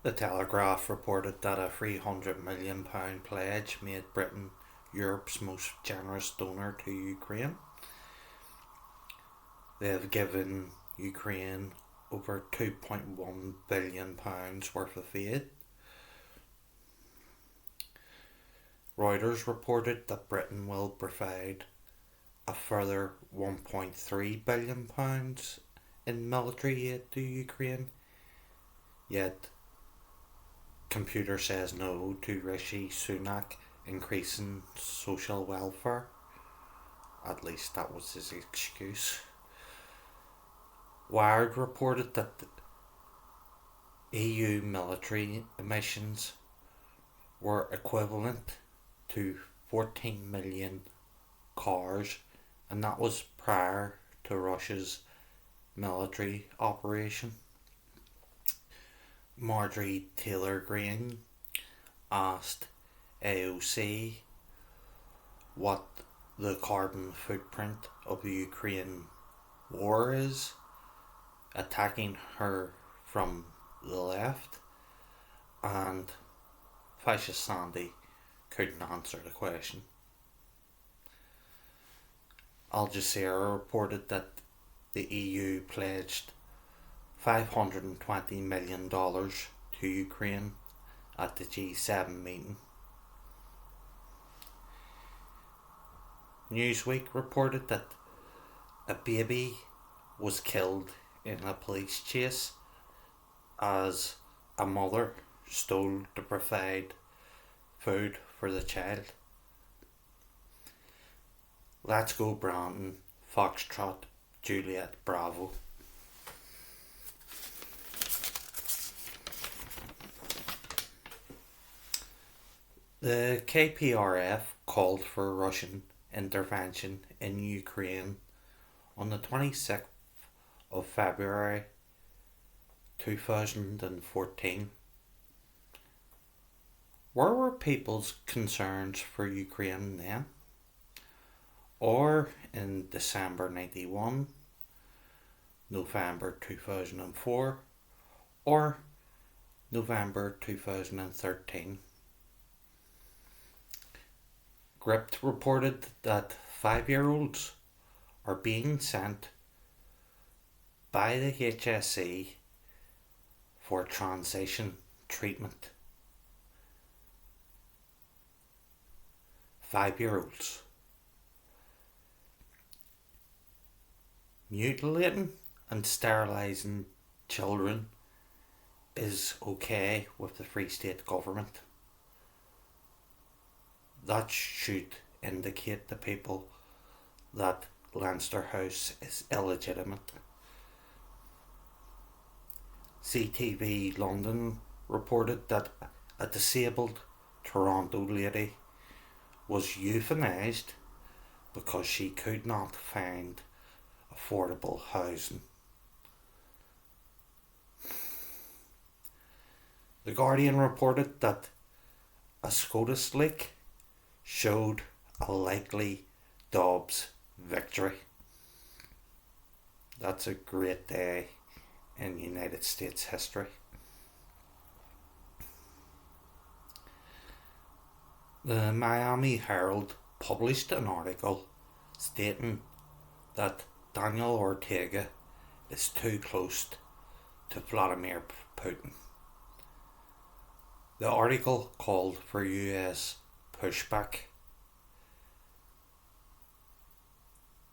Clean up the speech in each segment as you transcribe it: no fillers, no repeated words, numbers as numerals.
The Telegraph reported that a £300 million pledge made Britain Europe's most generous donor to Ukraine. They have given Ukraine over £2.1 billion worth of aid. Reuters reported that Britain will provide a further £1.3 billion in military aid to Ukraine, yet Computer says no to Rishi Sunak increasing social welfare. At least that was his excuse. Wired reported that the EU military emissions were equivalent to 14 million cars, and that was prior to Russia's military operation. Marjorie Taylor Greene asked AOC what the carbon footprint of the Ukraine war is, attacking her from the left, and Fascist Sandy couldn't answer the question. Al Jazeera reported that the EU pledged $520 million to Ukraine at the G7 meeting. Newsweek reported that a baby was killed in a police chase as a mother stole to provide food for the child. Let's go Brandon, Foxtrot, Juliet, Bravo. The KPRF called for Russian intervention in Ukraine on the 26th of February 2014. Where were people's concerns for Ukraine then? Or in December 91, November 2004, or November 2013? Gript reported that 5-year-olds are being sent by the HSE for transition treatment. 5-year-olds. Mutilating and sterilising children is okay with the Free State government. That should indicate to people that Leinster House is illegitimate. CTV London reported that a disabled Toronto lady was euthanised because she could not find affordable housing. The Guardian reported that a SCOTUS leak showed a likely Dobbs victory. That's a great day in United States history. The Miami Herald published an article stating that Daniel Ortega is too close to Vladimir Putin. The article called for US pushback.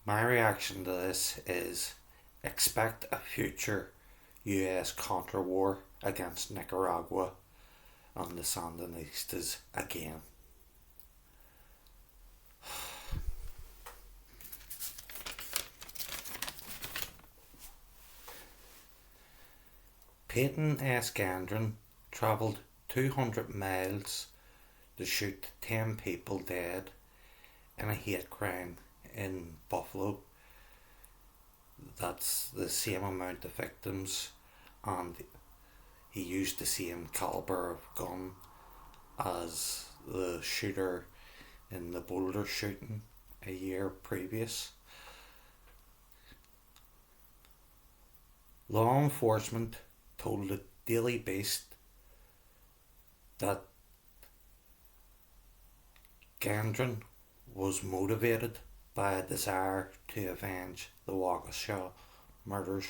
My reaction to this is expect a future US counter-war against Nicaragua and the Sandinistas again. Peyton S. Gendron travelled 200 miles to shoot 10 people dead in a hate crime in Buffalo. That's the same amount of victims, and he used the same caliber of gun as the shooter in the Boulder shooting a year previous. Law enforcement told the Daily Beast that Gendron was motivated by a desire to avenge the Waukesha murders.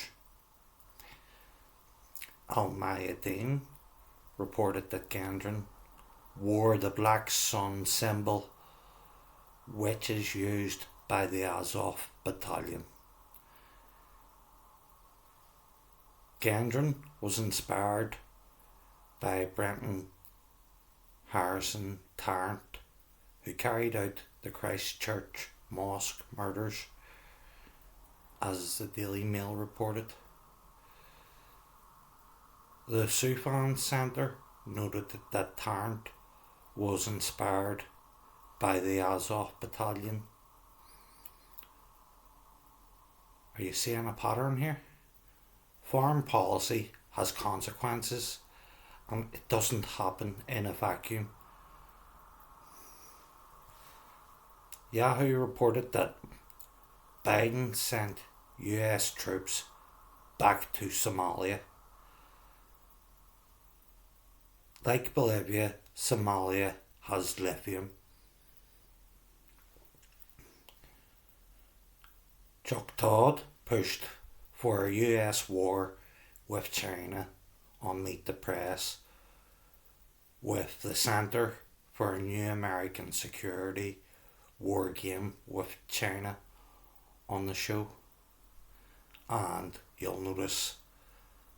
Al-Mayadeen reported that Gendron wore the black sun symbol, which is used by the Azov battalion. Gendron was inspired by Brenton Harrison Tarrant, who carried out the Christchurch mosque murders, as the Daily Mail reported. The Sufan Centre noted that Tarrant was inspired by the Azov battalion. Are you seeing a pattern here? Foreign policy has consequences, and it doesn't happen in a vacuum. Yahoo reported that Biden sent US troops back to Somalia. Like Bolivia, Somalia has lithium. Chuck Todd pushed for a US war with China on Meet the Press, with the Center for a New American Security war game with China on the show. And you'll notice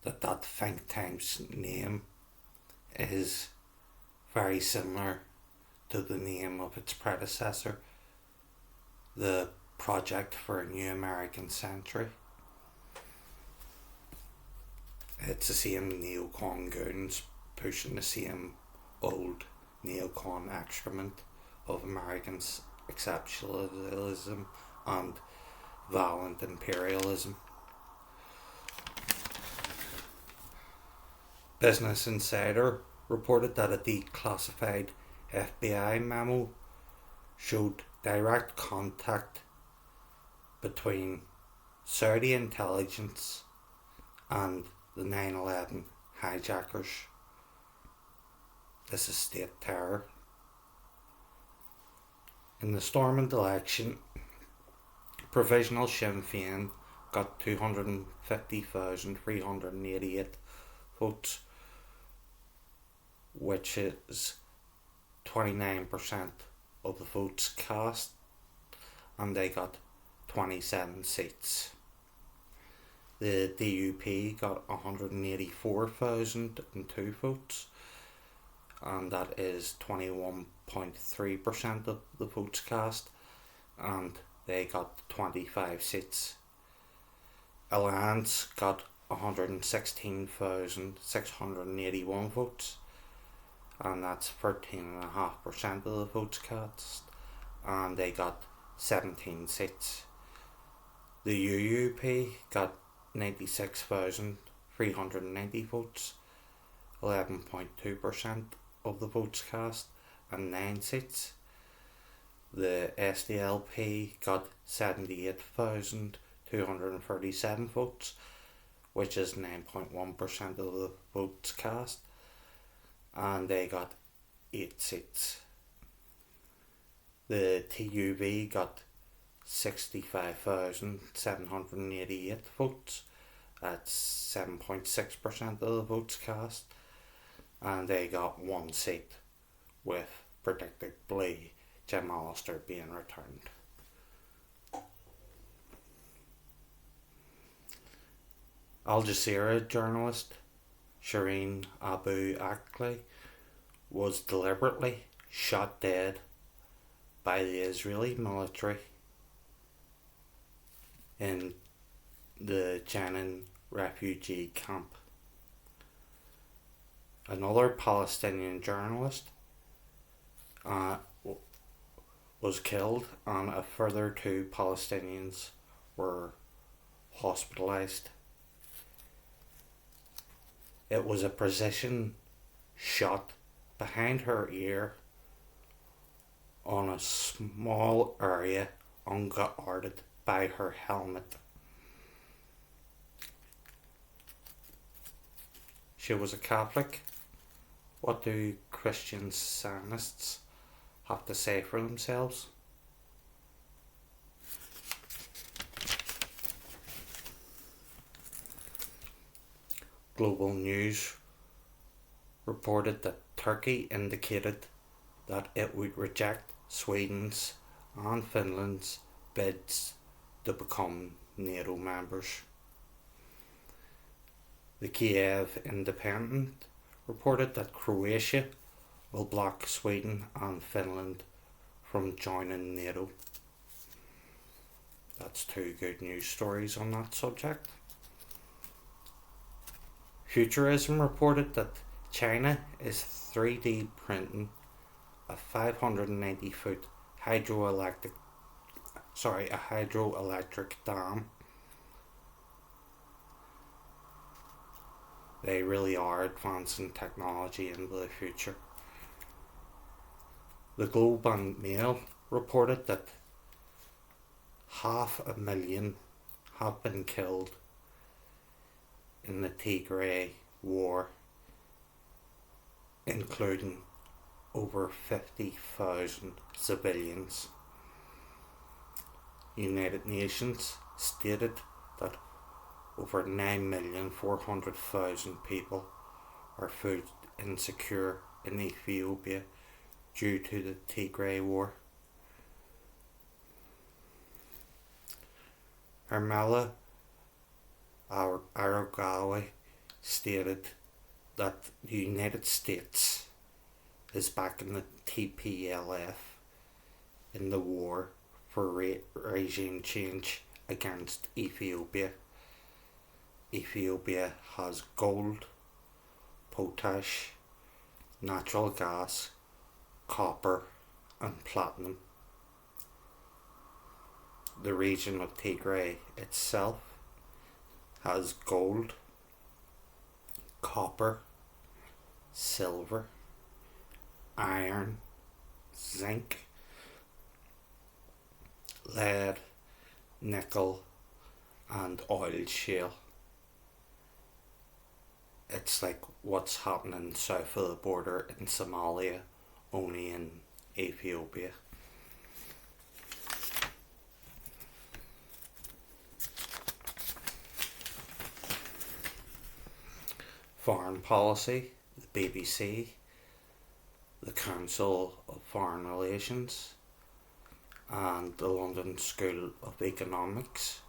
that think tank's name is very similar to the name of its predecessor, the Project for a New American Century. It's the same neocon goons pushing the same old neocon excrement of American exceptionalism and violent imperialism. Business Insider reported that a declassified FBI memo showed direct contact between Saudi intelligence and the 9/11 hijackers. This is state terror. In the Stormont election, provisional Sinn Féin got 250,388 votes, which is 29% of the votes cast, and they got 27 seats. The DUP got 184,002 votes, and that is 21.3% of the votes cast, and they got 25 seats. Alliance got 116,681 votes, and that's 13.5% of the votes cast, and they got 17 seats. The UUP got 96,390 votes, 11.2% of the votes cast, and 9 seats. The SDLP got 78,237 votes, which is 9.1% of the votes cast, and they got 8 seats. The TUV got 65,788 votes, that's 7.6% of the votes cast, and they got 1 seat, with predictably Jim Allister being returned. Al Jazeera journalist Shireen Abu Akleh was deliberately shot dead by the Israeli military in the Jenin refugee camp. Another Palestinian journalist was killed, and a further 2 Palestinians were hospitalized. It was a precision shot behind her ear on a small area unguarded by her helmet. She was a Catholic, What do Christian Zionists have to say for themselves? Global News reported that Turkey indicated that it would reject Sweden's and Finland's bids to become NATO members. The Kiev Independent reported that Croatia will block Sweden and Finland from joining NATO. That's two good news stories on that subject. Futurism reported that China is 3D printing a 590-foot hydroelectric dam. They really are advancing technology into the future. The Globe and Mail reported that 500,000 have been killed in the Tigray war, including over 50,000 civilians. United Nations stated that over 9,400,000 people are food insecure in Ethiopia due to the Tigray war. Hermela Aragawi stated that the United States is backing the TPLF in the war for regime change against Ethiopia. Ethiopia has gold, potash, natural gas, copper and platinum. The region of Tigray itself has gold, copper, silver, iron, zinc, lead, nickel and oil shale. It's like what's happening south of the border in Somalia, only in Ethiopia. Foreign policy, the BBC, the Council of Foreign Relations and the London School of Economics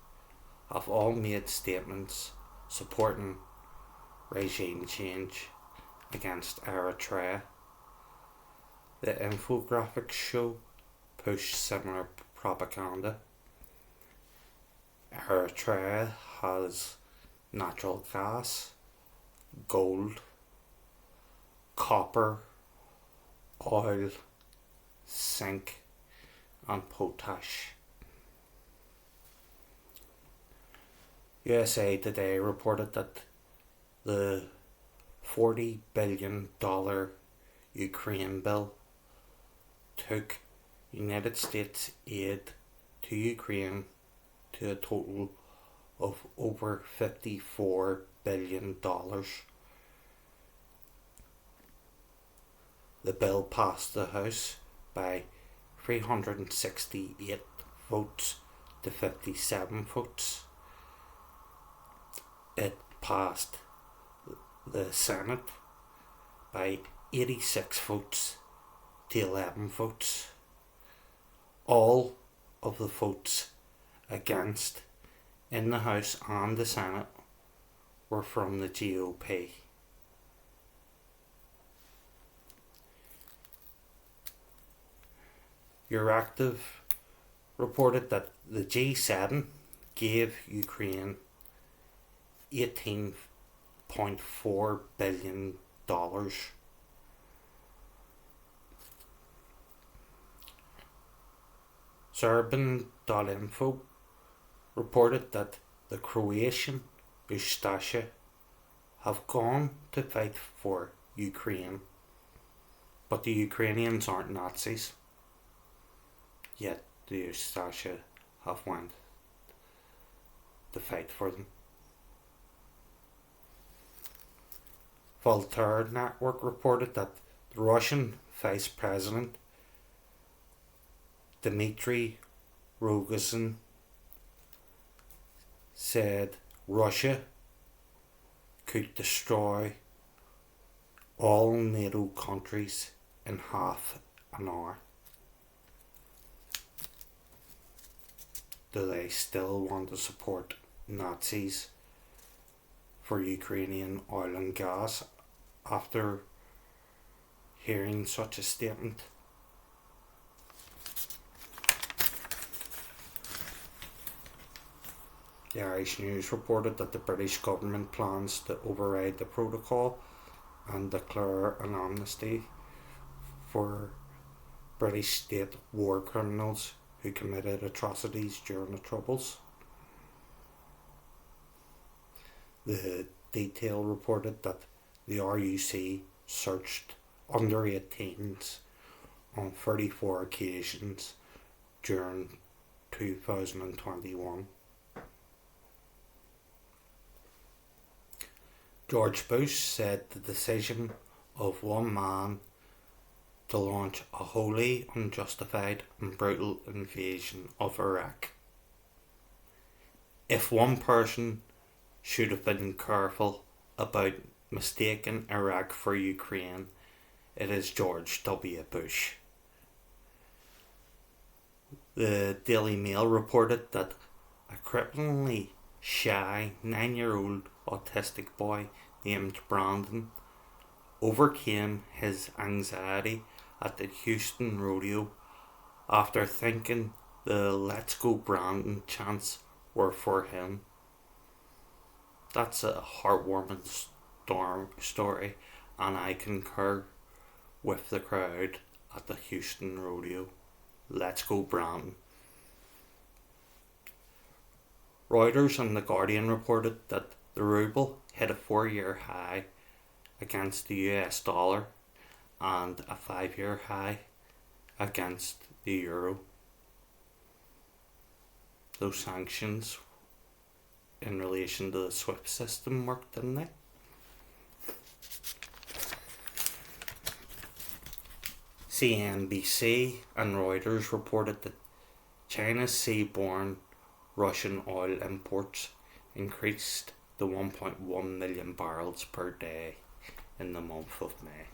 have all made statements supporting regime change against Eritrea. The infographics show push similar propaganda. Eritrea has natural gas, gold, copper, oil, zinc and potash. USA Today reported that the $40 billion Ukraine bill took United States aid to Ukraine to a total of over $54 billion. The bill passed the House by 368 votes to 57 votes. It passed the Senate by 86 votes to 11 votes. All of the votes against in the House and the Senate were from the GOP. Euractiv reported that the G7 gave Ukraine $18.4 billion. Serbian.info reported that the Croatian Ustaša have gone to fight for Ukraine, but the Ukrainians aren't Nazis. Yet the Ustaša have went to fight for them. Voltaire Network reported that the Russian Vice President Dmitry Rogozin said Russia could destroy all NATO countries in half an hour. Do they still want to support Nazis for Ukrainian oil and gas after hearing such a statement? The Irish News reported that the British government plans to override the protocol and declare an amnesty for British state war criminals who committed atrocities during the Troubles. The Detail reported that the RUC searched under 18s on 34 occasions during 2021. George Bush said the decision of one man to launch a wholly unjustified and brutal invasion of Iraq. If one person should have been careful about mistaking Iraq for Ukraine, it is George W. Bush. The Daily Mail reported that a cripplingly shy 9-year-old autistic boy named Brandon overcame his anxiety at the Houston rodeo after thinking the "Let's Go Brandon" chants were for him. That's a heartwarming story, and I concur with the crowd at the Houston rodeo. Let's go Brandon. Reuters and The Guardian reported that the ruble hit a 4-year high against the US dollar and a 5-year high against the euro. Those sanctions in relation to the SWIFT system worked, didn't they? CNBC and Reuters reported that China's seaborne Russian oil imports increased to 1.1 million barrels per day in the month of May.